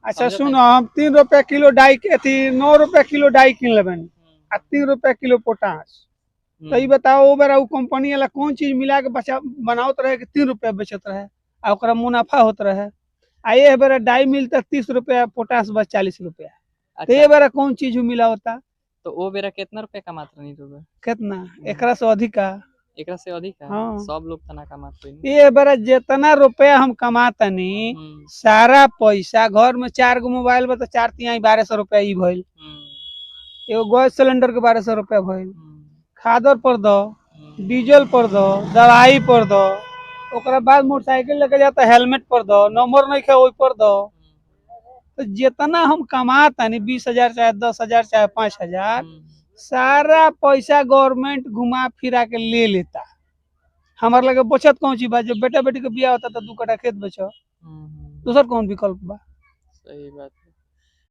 अच्छा सुनो, हम 3 रुपया किलो डाई के थी, 9 रुपया किलो डाई किन लेबन आ 3 रुपया किलो पोटास। तो ये बताओ वो बेरा कंपनी वाला कौन चीज मिला के बचा बनावत रहे कि 3 रुपया बेचत रहे आ ओकरा मुनाफा होत रहे। आ ये बेरा डाई मिलता 30 रुपया, पोटास बस 40 रुपया। तो ये बेरा कौन चीज मिला होता? तो वो बेरा कितना रुपया कमात रही रुपया? कितना एकरा से अधिक का? एकरा से अधिक है। हाँ। सब लोग तना कमात रही। ये बेरा जितना रुपया हम कमातनी सारा पैसा घर में 4 गो मोबाइल बा तो 4 तिहाई 1200 रुपया ई भइल। एगो गैस सिलेंडर के 1200 रुपया भइल, खादर पर दो, डीजल पर दो, दवाई पर दो, ओकरा बाद मोटरसाइकिल लेके जाता हेलमेट पर दो, नंबर नहीं खे ओई पर दो। तो जितना हम कमातनी 20,000 चाहे 10,000 चाहे 5,000 सारा पैसा गवर्नमेंट घुमा फिरा के ले लेता। हमारे लगे बचत कौन सी बा? जब बेटा बेटी के बियाह होता तो 2 कट्ठा खेत बेचो, दूसर कौन विकल्प बा? सही बात है।